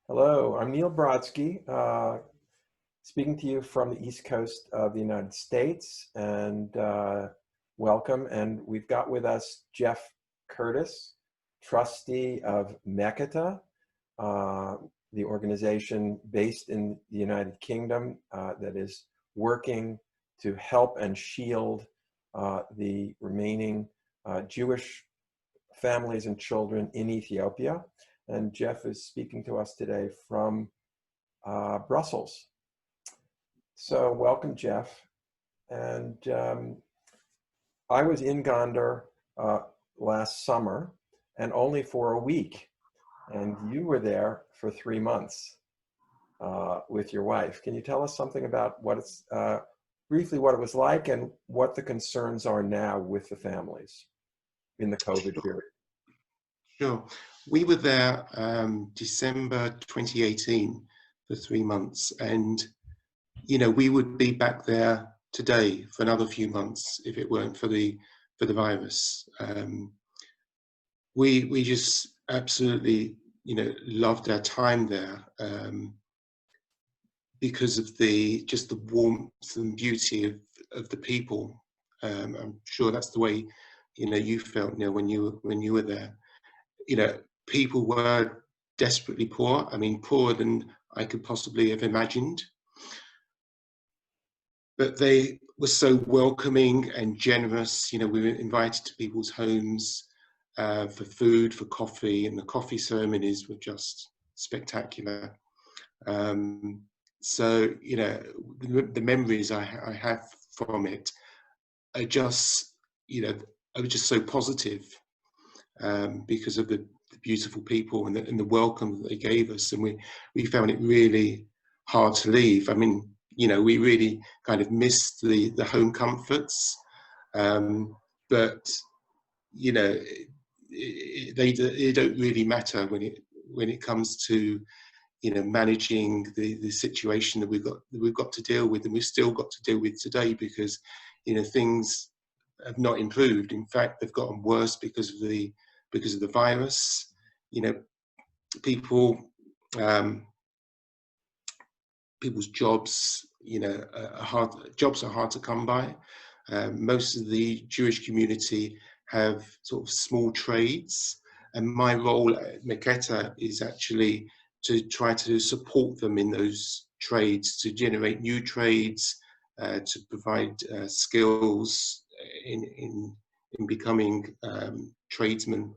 Hello, I'm Neal Brodsky, speaking to you from the East Coast of the United States, and welcome. And we've got with us Jeff Curtis, trustee of Meketa, the organization based in the United Kingdom that is working to help and shield the remaining Jewish families and children in Ethiopia. And Jeff is speaking to us today from Brussels. So welcome, Jeff. And I was in Gonder last summer, and only for a week. And you were there for 3 months with your wife. Can you tell us something about what it's, briefly what it was like and what the concerns are now with the families in the COVID period? Sure. We were there December 2018 for 3 months, and we would be back there today for another few months if it weren't for the virus. We just absolutely loved our time there because of the warmth and beauty of the people. I'm sure that's the way you felt when you were there. People were desperately poor. I mean, poorer than I could possibly have imagined. But they were so welcoming and generous. We were invited to people's homes for food, for coffee, and the coffee ceremonies were just spectacular. So, the memories I have from it are just, I was just so positive because of the beautiful people and the welcome that they gave us, and we found it really hard to leave. I mean, we really kind of missed the home comforts, but they don't really matter when it comes to managing the situation that we've got to deal with, and we've still got to deal with today, because things have not improved. In fact, they've gotten worse because of the virus. People, people's jobs, jobs are hard to come by. Most of the Jewish community have sort of small trades, and my role at Meketa is actually to try to support them in those trades, to generate new trades, to provide skills in becoming tradesmen.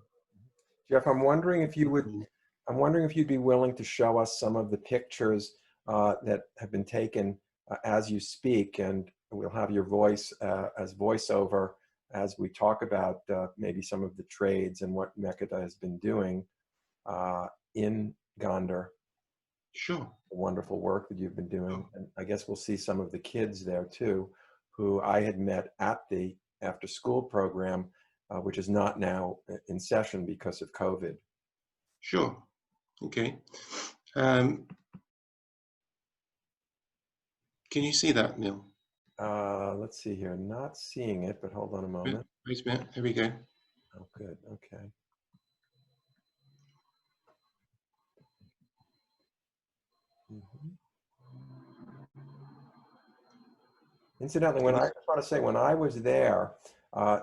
Jeff, I'm wondering if you'd be willing to show us some of the pictures that have been taken as you speak, and we'll have your voice as voiceover as we talk about maybe some of the trades and what Meketa has been doing in Gonder. Sure. The wonderful work that you've been doing. And I guess we'll see some of the kids there too, who I had met at the after school program, which is not now in session because of COVID. Sure. Okay. Can you see that, Neil? Let's see here. Not seeing it, but hold on a moment. Wait a minute. Here we go. Oh, good. Okay. Mm-hmm. Incidentally, I just want to say, when I was there,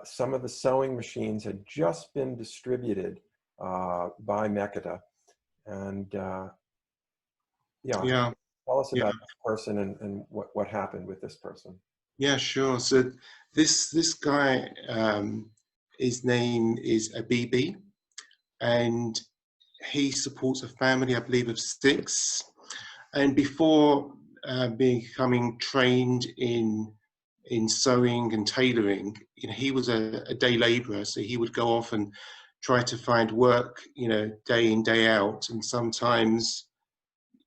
some of the sewing machines had just been distributed by Meketa, and yeah. Tell us about this person and what happened with this person. Yeah, sure. So this guy, his name is Abibi, and he supports a family, I believe, of 6. And before becoming trained in sewing and tailoring, he was a day labourer. So he would go off and try to find work, day in, day out, and sometimes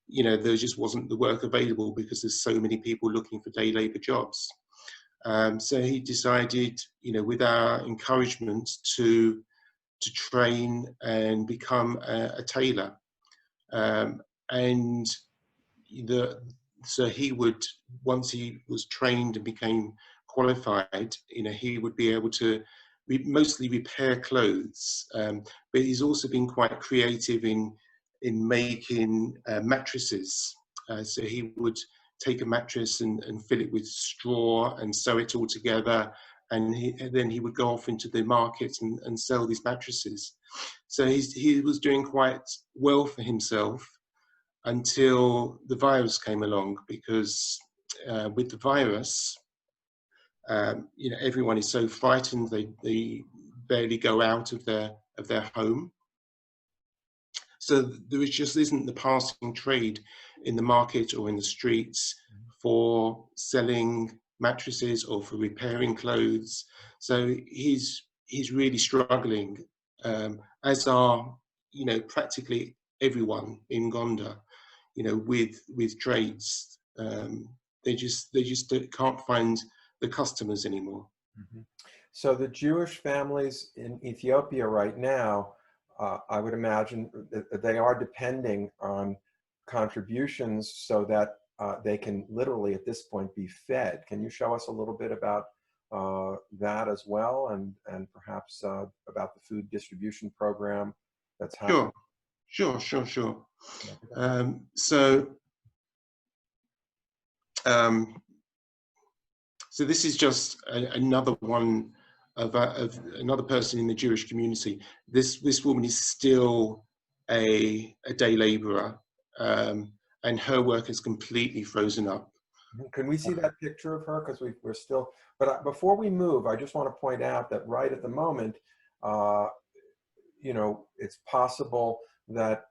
there just wasn't the work available because there's so many people looking for day labour jobs. So he decided, with our encouragement, to train and become a tailor. And so he would, once he was trained and became qualified, he would be able to mostly repair clothes. But he's also been quite creative in in making mattresses. So he would take a mattress and fill it with straw and sew it all together, and then he would go off into the market and sell these mattresses. So he was doing quite well for himself until the virus came along, because with the virus, everyone is so frightened, they barely go out of their home. So there just isn't the passing trade in the market or in the streets for selling mattresses or for repairing clothes. So he's really struggling, as are practically everyone in Gonder, with trades. They just can't find the customers anymore. Mm-hmm. So the Jewish families in Ethiopia right now, I would imagine that they are depending on contributions so that they can literally at this point be fed. Can you show us a little bit about that as well, and perhaps about the food distribution program that's happening? Sure. So this is just another one of another person in the Jewish community. This woman is still a day labourer, and her work is completely frozen up. Can we see that picture of her? Because we're still, but before we move, I just want to point out that right at the moment, it's possible that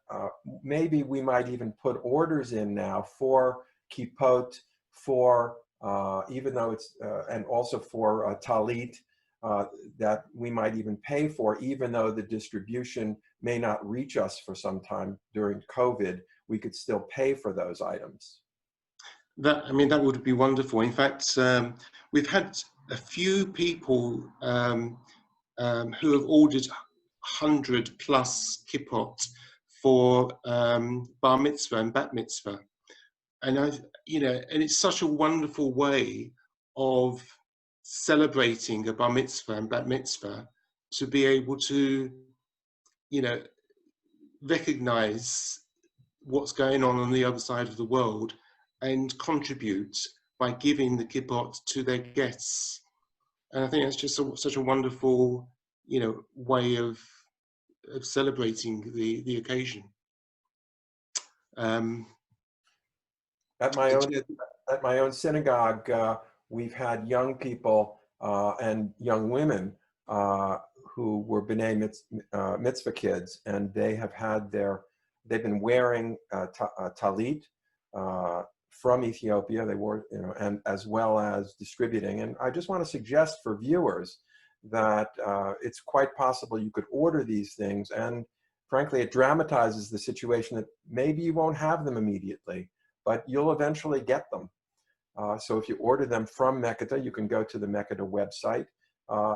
maybe we might even put orders in now for kippot, for even though it's, and also for talit, that we might even pay for, even though the distribution may not reach us for some time during COVID, we could still pay for those items. That would be wonderful. In fact, we've had a few people who have ordered 100+ kippot for bar mitzvah and bat mitzvah, and and it's such a wonderful way of celebrating a bar mitzvah and bat mitzvah, to be able to recognize what's going on the other side of the world and contribute by giving the kippot to their guests. And I think that's just such a wonderful way of celebrating the occasion. At my own synagogue, we've had young people and young women who were B'nai Mitzvah kids, and they've been wearing talit from Ethiopia. They wore, and as well as distributing. And I just want to suggest for viewers that it's quite possible you could order these things, and frankly, it dramatizes the situation that maybe you won't have them immediately, but you'll eventually get them. So if you order them from Meketa, you can go to the Meketa website,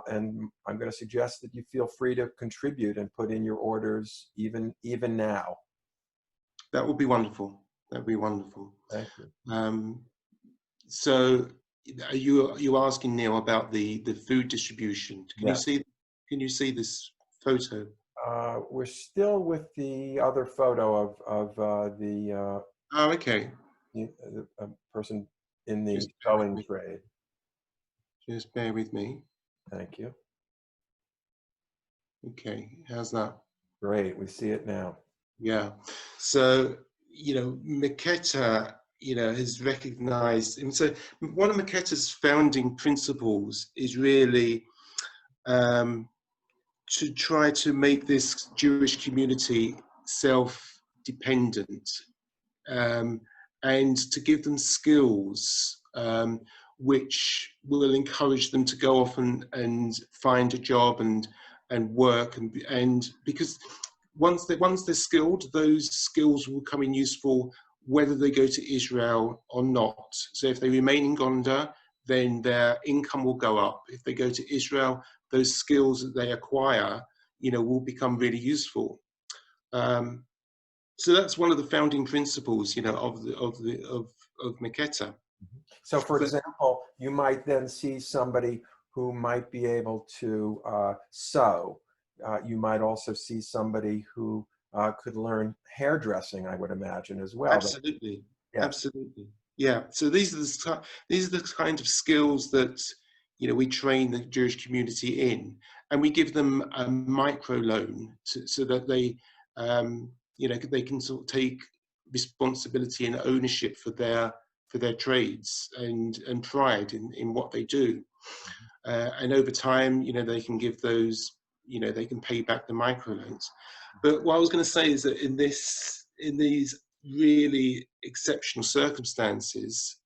and I'm going to suggest that you feel free to contribute and put in your orders even now. That would be wonderful. That would be wonderful. Thank you. So are you asking, Neal, about the food distribution? Can you see this photo? We're still with the other photo of the Oh, okay. a person in the sewing trade. Just bear with me. Thank you. Okay, how's that? Great, we see it now. Yeah. So Meketa has recognized, and so one of Meketa's founding principles is really to try to make this Jewish community self-dependent, and to give them skills which will encourage them to go off and find a job and work, and because once they're skilled, those skills will come in useful whether they go to Israel or not. So if they remain in Gonder, then their income will go up. If they go to Israel, those skills that they acquire, will become really useful. So that's one of the founding principles, of Meketa. So, for example, you might then see somebody who might be able to sew. You might also see somebody who could learn hairdressing, I would imagine, as well. Absolutely, Yeah. absolutely. Yeah. So these are the kind of skills that we train the Jewish community in, and we give them a micro loan so that they can sort of take responsibility and ownership for their trades and pride in what they do. And over time, they can give those, they can pay back the microloans. But what I was going to say is that in these really exceptional circumstances,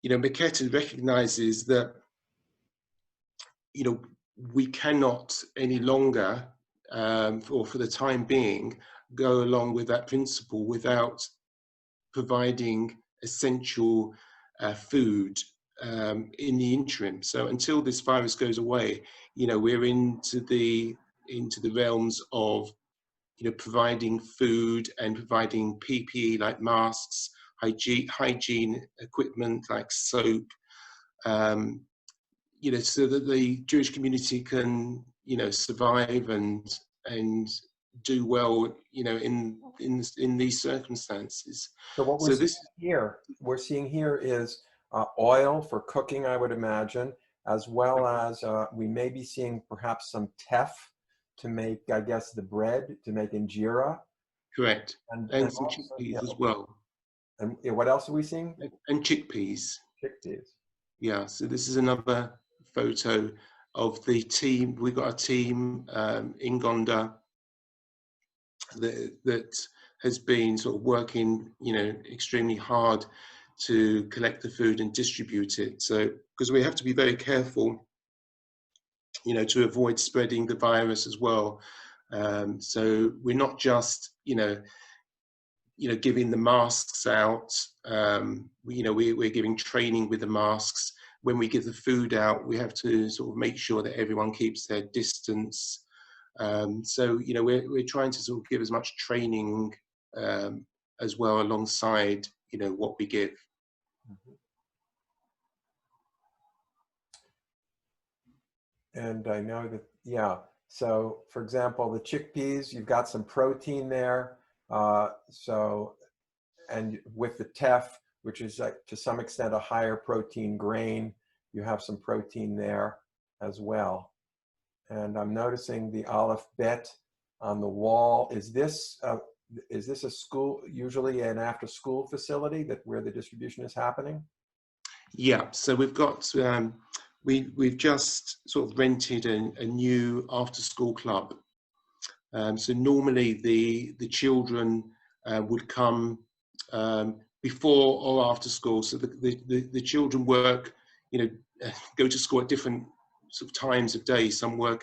Meketa recognizes that, we cannot any longer, or for the time being, go along with that principle without providing essential food in the interim. So until this virus goes away, we're into the realms of providing food and providing PPE like masks, hygiene equipment like soap, so that the Jewish community can survive and do well in these circumstances. So what So this we're seeing here is oil for cooking, I would imagine, as well as we may be seeing perhaps some teff to make, I guess, the bread, to make injera. correct, And and some also, chickpeas as well, and what else are we seeing? and chickpeas. Chickpeas. Yeah, so this is another photo of the team. We've got a team in Gonder that has been sort of working, extremely hard to collect the food and distribute it. So, because we have to be very careful, to avoid spreading the virus as well. So we're not just, giving the masks out. We're giving training with the masks. When we give the food out, we have to sort of make sure that everyone keeps their distance. So we're trying to sort of give as much training as well alongside what we give. And I know that, yeah. So for example, the chickpeas, you've got some protein there. And with the teff, which is to some extent a higher protein grain, you have some protein there as well. And I'm noticing the aleph bet on the wall. Is this a school, usually an after-school facility where the distribution is happening? Yeah, so we've got we've just sort of rented a new after-school club. So normally the children would come before or after school. So the children work, go to school at different sort of times of day. Some go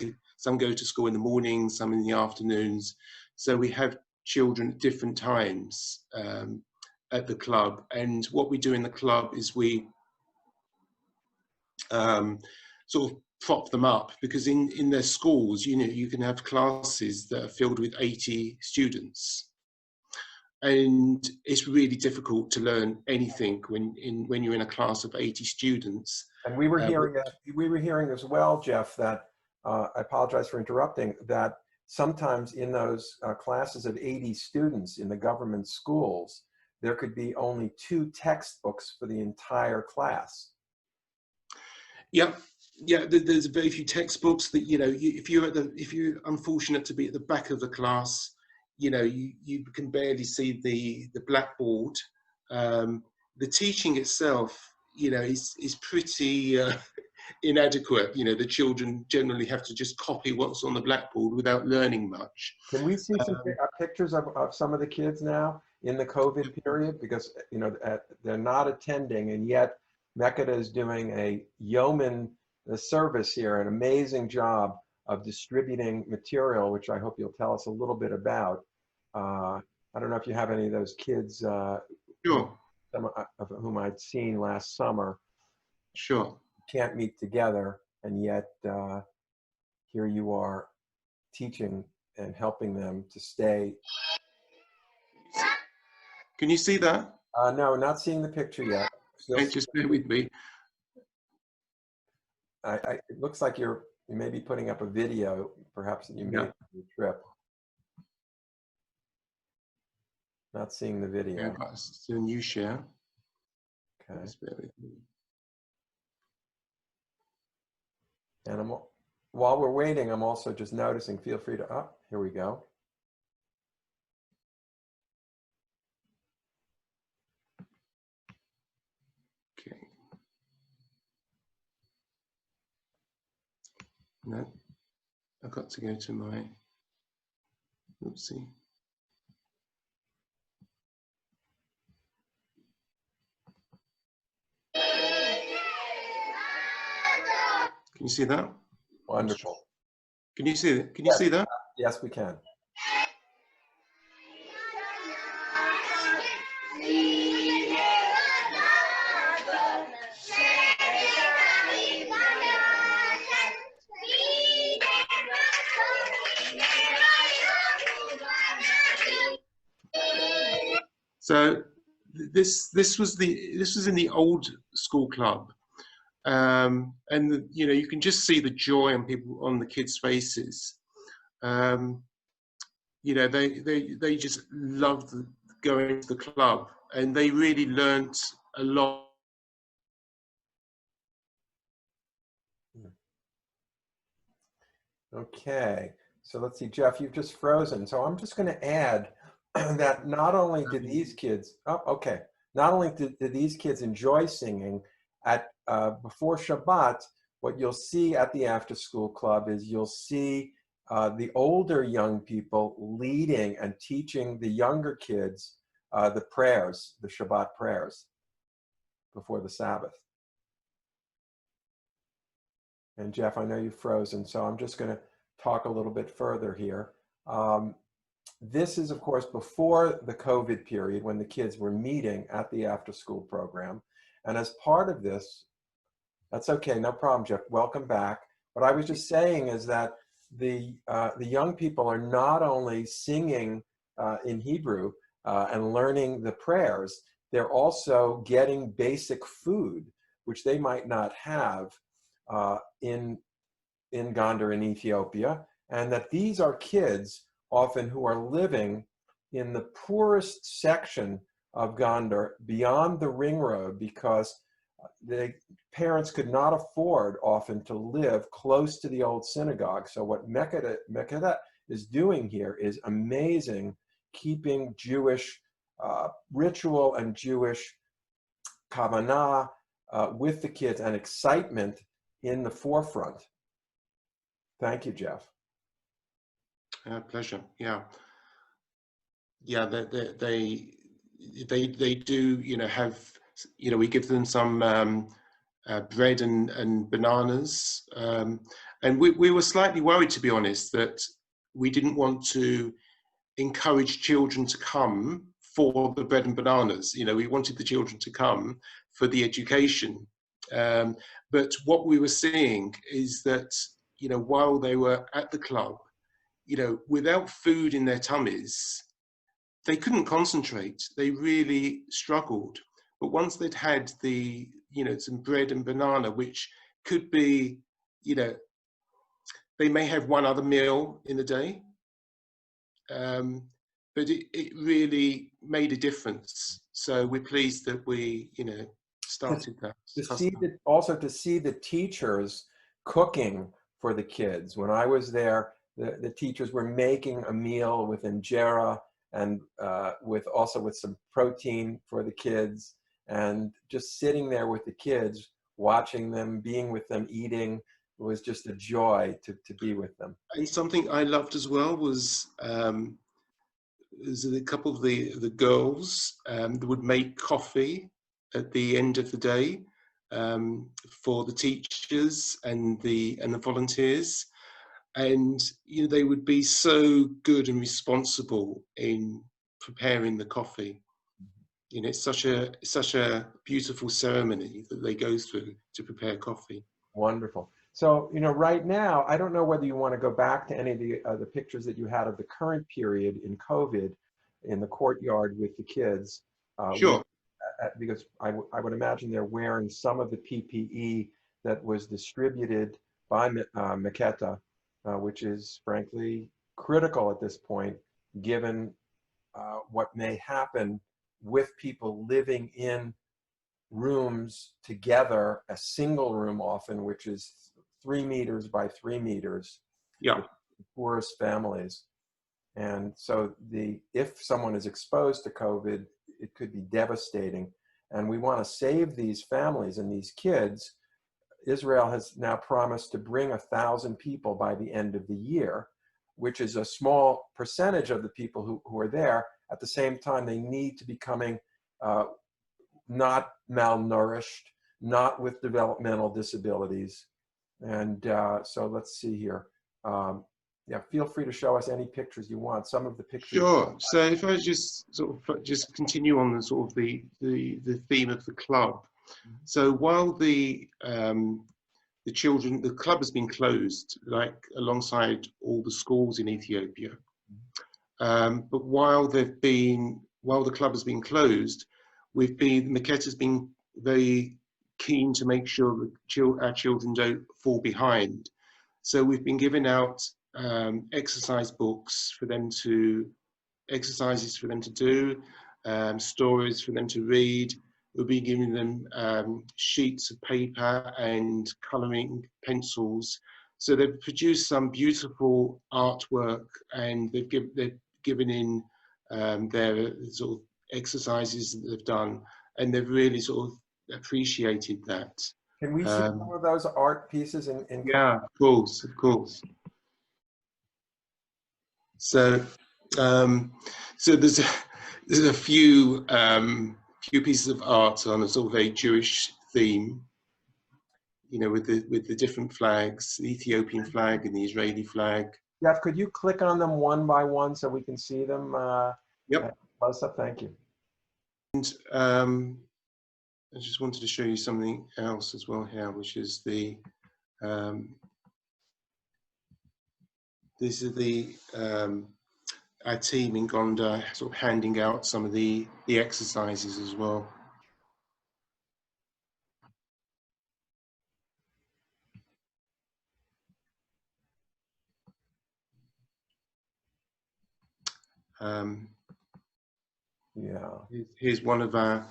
to school in the morning, some in the afternoons. So we have children at different times at the club. And what we do in the club is we sort of prop them up, because in their schools, you can have classes that are filled with 80 students. And it's really difficult to learn anything when you're in a class of 80 students. And we were hearing as well, Jeff, that I apologize for interrupting, that sometimes in those classes of 80 students in the government schools, there could be only 2 textbooks for the entire class. Yeah, there's very few textbooks that if you're unfortunate to be at the back of the class, you can barely see the blackboard. The teaching itself, is pretty inadequate. The children generally have to just copy what's on the blackboard without learning much. Can we see some pictures of some of the kids now in the COVID period? Because they're not attending, and yet Meketa is doing a yeoman service here, an amazing job of distributing material, which I hope you'll tell us a little bit about. I don't know if you have any of those kids, Sure. some of whom I'd seen last summer. Sure. Can't meet together, and yet here you are teaching and helping them to stay. Can you see that? No, not seeing the picture yet. Just bear with me. It looks like you may be putting up a video, perhaps, that you made your trip. Not seeing the Yeah, video. but it's a new share. Okay. Just bear with me. And while we're waiting, I'm also just noticing, feel free to, here we go. Okay. No, I've got to go to my, oopsie. Can you see that? Wonderful. Can you see it? Can you Yes. see that? Yes, we can. So this was in the old school club, and you know, you can just see the joy on the kids' faces. You know, they just loved going to the club, and they really learnt a lot. Okay, so let's see, Jeff, you've just frozen. So I'm just going to add that not only did these kids, not only did these kids enjoy singing at before Shabbat, what you'll see at the after school club is you'll see the older young people leading and teaching the younger kids the prayers, the Shabbat prayers before the Sabbath. And Jeff, I know you've frozen, so I'm just going to talk a little bit further here. This is, of course, before the COVID period when the kids were meeting at the after-school program. And as part of this, that's okay, no problem, Jeff. Welcome back. What I was just saying is that the young people are not only singing in Hebrew and learning the prayers, they're also getting basic food, which they might not have in Gonder in Ethiopia, and that these are kids often who are living in the poorest section of Gonder beyond the ring road because the parents could not afford often to live close to the old synagogue. So what Meketa is doing here is amazing, keeping Jewish ritual and Jewish kavanah with the kids and excitement in the forefront. Thank you, Jeff. Pleasure. Yeah, yeah. They do. You know, have, you know, we give them some bread and bananas, and we were slightly worried, to be honest, that we didn't want to encourage children to come for the bread and bananas. You know, we wanted the children to come for the education. But what we were seeing is that, you know, while they were at the club, you know, without food in their tummies, they couldn't concentrate. They really struggled. But once they'd had the, you know, some bread and banana, which could be, you know, they may have one other meal in a day, but it really made a difference. So we're pleased that we, you know, started that. Also to see the teachers cooking for the kids. When I was there, the teachers were making a meal with injera and with some protein for the kids, and just sitting there with the kids, watching them, being with them, eating, was just a joy to be with them. And something I loved as well was a couple of the girls that would make coffee at the end of the day for the teachers and the volunteers, and you know, they would be so good and responsible in preparing the coffee. You know, it's such a beautiful ceremony that they go through to prepare coffee. Wonderful. So, you know, right now, I don't know whether you want to go back to any of the pictures that you had of the current period in COVID in the courtyard with the kids. Sure. Because I would imagine they're wearing some of the PPE that was distributed by Meketa, which is frankly critical at this point, given what may happen with people living in rooms together, a single room often, which is 3 meters by 3 meters, Yeah. for the poorest families. And so if someone is exposed to COVID, it could be devastating. And we want to save these families and these kids. Israel has now promised to bring 1,000 people by the end of the year, which is a small percentage of the people who are there. At the same time, they need to be coming not malnourished, not with developmental disabilities. And so let's see here. Yeah, feel free to show us any pictures you want. Some of the pictures. Sure. So if I just sort of just continue on the sort of the theme of the club. So while the club has been closed, like alongside all the schools in Ethiopia, but while the club has been closed, Meketa has been very keen to make sure that our children don't fall behind. So we've been giving out exercises for them to do, stories for them to read. We'll be giving them sheets of paper and colouring pencils. So they've produced some beautiful artwork, and they've given in their sort of exercises that they've done, and they've really sort of appreciated that. Can we see some of those art pieces in Yeah, of course, of course. So, so there's a few pieces of art on a sort of a Jewish theme, you know, with the different flags, the Ethiopian flag and the Israeli flag. Jeff, could you click on them one by one so we can see them? Yep. Close up, thank you. And I just wanted to show you something else as well here, which is this is our team in Gonder sort of handing out some of the exercises as well. Yeah. Here's one of the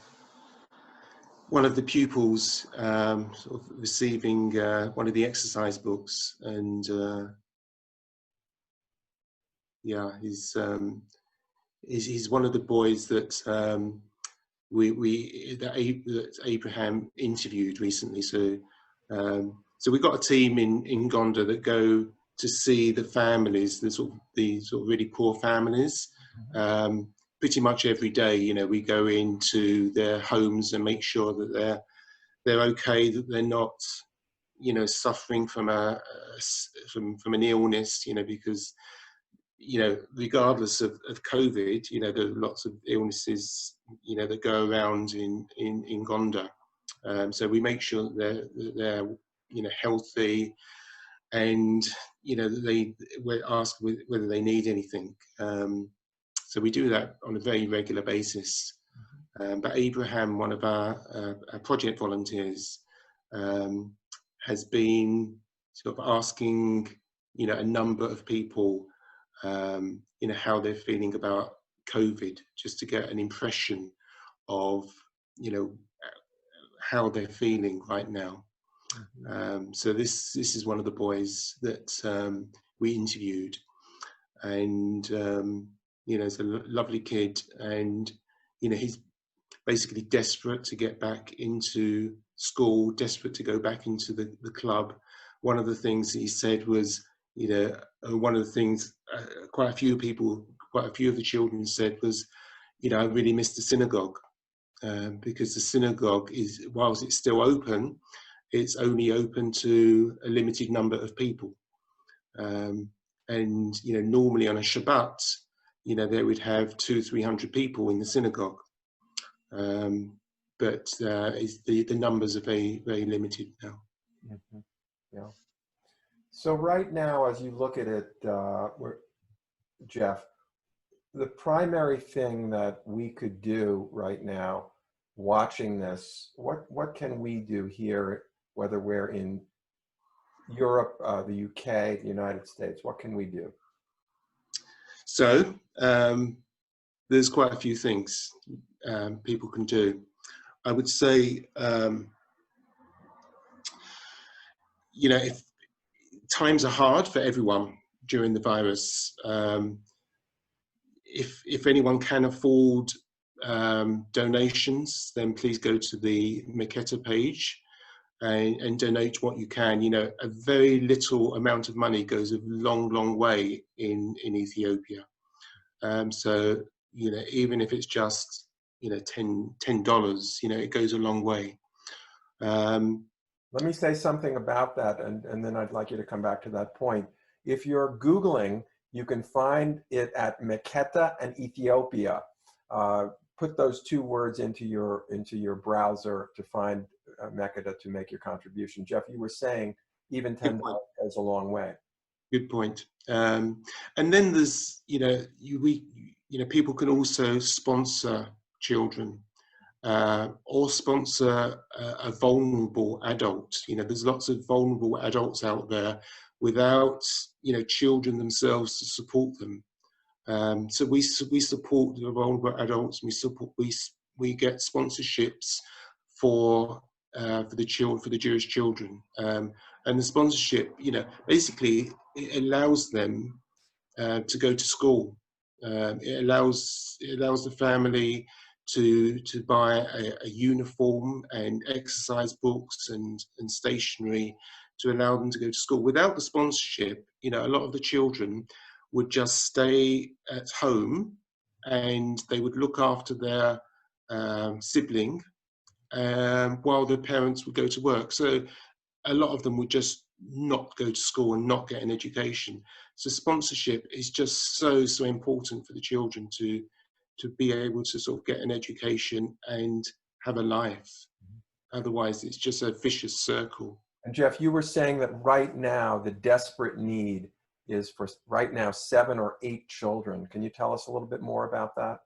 pupils sort of receiving one of the exercise books, and yeah, he's one of the boys that that Abraham interviewed recently. So so we've got a team in Gonder that go to see the families, the sort of really poor families. Pretty much every day, you know, we go into their homes and make sure that they're okay, that they're not, you know, suffering from from an illness, you know, because, you know, regardless of COVID, you know, there are lots of illnesses, you know, that go around in Gonder. So we make sure that they're you know, healthy, and, you know, we ask whether they need anything. So we do that on a very regular basis. But Abraham, one of our project volunteers, has been sort of asking, you know, a number of people, you know, how they're feeling about COVID, just to get an impression of, you know, how they're feeling right now. So this is one of the boys that we interviewed, and you know, it's a lovely kid, and, you know, he's basically desperate to get back into school, desperate to go back into the club. One of the things that he said was, you know, one of the things quite a few of the children said was, you know, I really miss the synagogue, because the synagogue is, whilst it's still open, it's only open to a limited number of people. And, you know, normally on a Shabbat, you know, they would have 200-300 people in the synagogue. But the numbers are very, very limited now. Yeah. So right now, as you look at it, Jeff, the primary thing that we could do right now, watching this, what can we do here, whether we're in Europe, the UK, the United States, what can we do? So there's quite a few things people can do. I would say, if times are hard for everyone during the virus, if anyone can afford donations, then please go to the Meketa page and donate what you can. A very little amount of money goes a long, long way in Ethiopia. So, even if it's just, $10, it goes a long way. Let me say something about that, and then I'd like you to come back to that point. If you're Googling, you can find it at Meketa and Ethiopia. Put those two words into your browser to find Meketa to make your contribution. Jeff, you were saying even $10 goes a long way. Good point. And then there's, people can also sponsor children or sponsor a vulnerable adult. There's lots of vulnerable adults out there without, children themselves to support them. So we support the vulnerable adults. We get sponsorships for the Jewish children, and the sponsorship, basically it allows them to go to school. It allows the family to buy a uniform and exercise books and stationery to allow them to go to school. Without the sponsorship, a lot of the children would just stay at home and they would look after their sibling while their parents would go to work. So a lot of them would just not go to school and not get an education. So sponsorship is just so important for the children to be able to sort of get an education and have a life. Otherwise, it's just a vicious circle. And Jeff, you were saying that right now, the desperate need is for right now 7 or 8 children. Can you tell us a little bit more about that?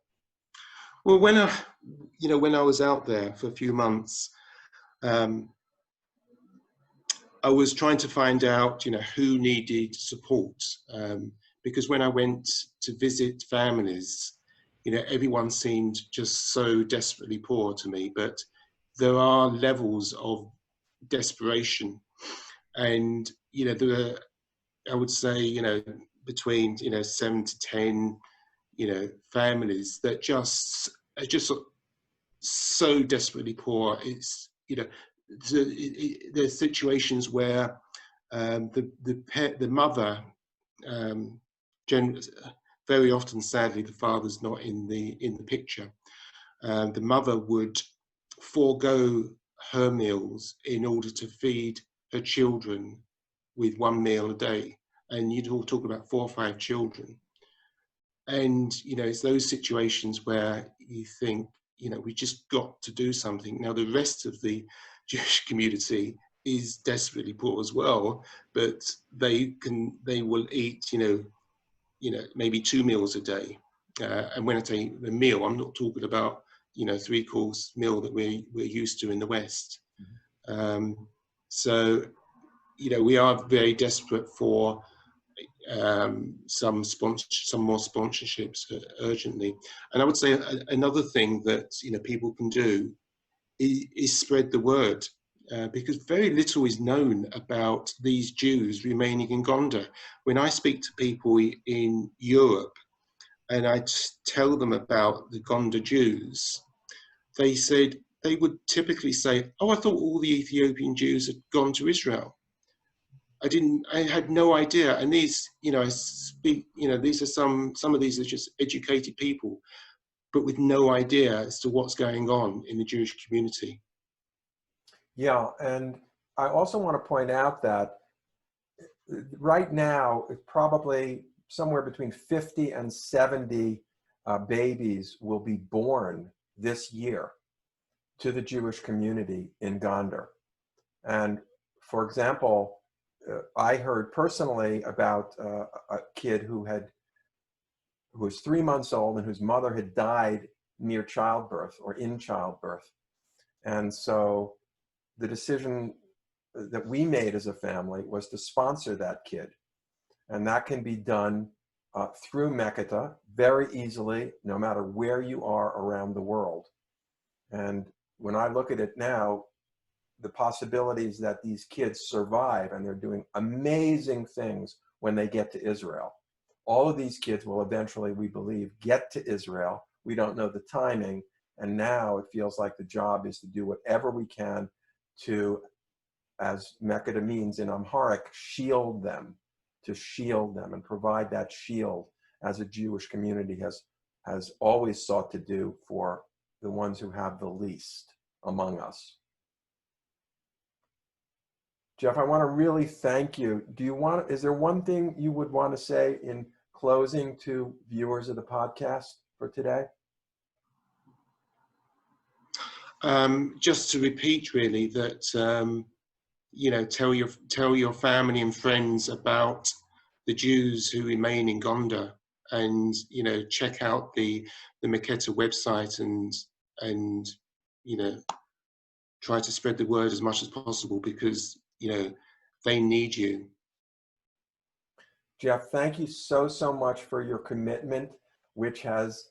Well, when I was out there for a few months, I was trying to find out, who needed support, because when I went to visit families, everyone seemed just so desperately poor to me. But there are levels of desperation, and there are, I would say, between 7 to 10, families that are just so desperately poor. It's there's situations where the mother, very often, sadly, the father's not in the picture. The mother would forego her meals in order to feed her children with 1 meal a day, and you'd all talk about 4 or 5 children. And it's those situations where you think, we just got to do something. Now the rest of the Jewish community is desperately poor as well, but they will eat maybe 2 meals a day. And when I say a meal, I'm not talking about 3-course meal that we're used to in the West. So we are very desperate for some more sponsorships urgently. And I would say another thing that people can do is spread the word, because very little is known about these Jews remaining in Gonder. When I speak to people in Europe and I tell them about the Gonder Jews, they would typically say, "Oh, I thought all the Ethiopian Jews had gone to Israel. I had no idea." And these, I speak, these are some of these are just educated people, but with no idea as to what's going on in the Jewish community. Yeah, and I also want to point out that right now, probably somewhere between 50 and 70 babies will be born this year to the Jewish community in Gonder. And for example, I heard personally about a kid who was 3 months old and whose mother had died near childbirth or in childbirth. And so the decision that we made as a family was to sponsor that kid. And that can be done through Meketa very easily, no matter where you are around the world. And when I look at it now, the possibilities that these kids survive, and they're doing amazing things when they get to Israel. All of these kids will eventually, we believe, get to Israel. We don't know the timing. And now it feels like the job is to do whatever we can to, as Meketa means in Amharic, shield them, to shield them and provide that shield as a Jewish community has always sought to do for the ones who have the least among us. Jeff, I want to really thank you. Is there one thing you would want to say in closing to viewers of the podcast for today? Just to repeat, really, that you know, tell your family and friends about the Jews who remain in Gonder, and you know, check out the Meketa website, and you know, try to spread the word as much as possible, because you know, they need you. Jeff, thank you so much for your commitment, which has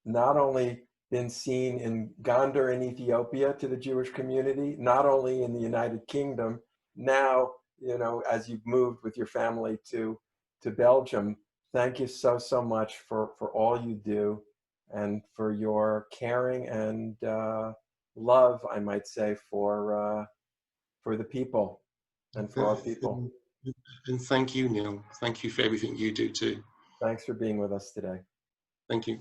not only been seen in Gonder in Ethiopia to the Jewish community, not only in the United Kingdom, now, you know, as you've moved with your family to Belgium. Thank you so much for all you do, and for your caring and love, I might say, for the people and for our people. And thank you, Neal. Thank you for everything you do too. Thanks for being with us today. Thank you.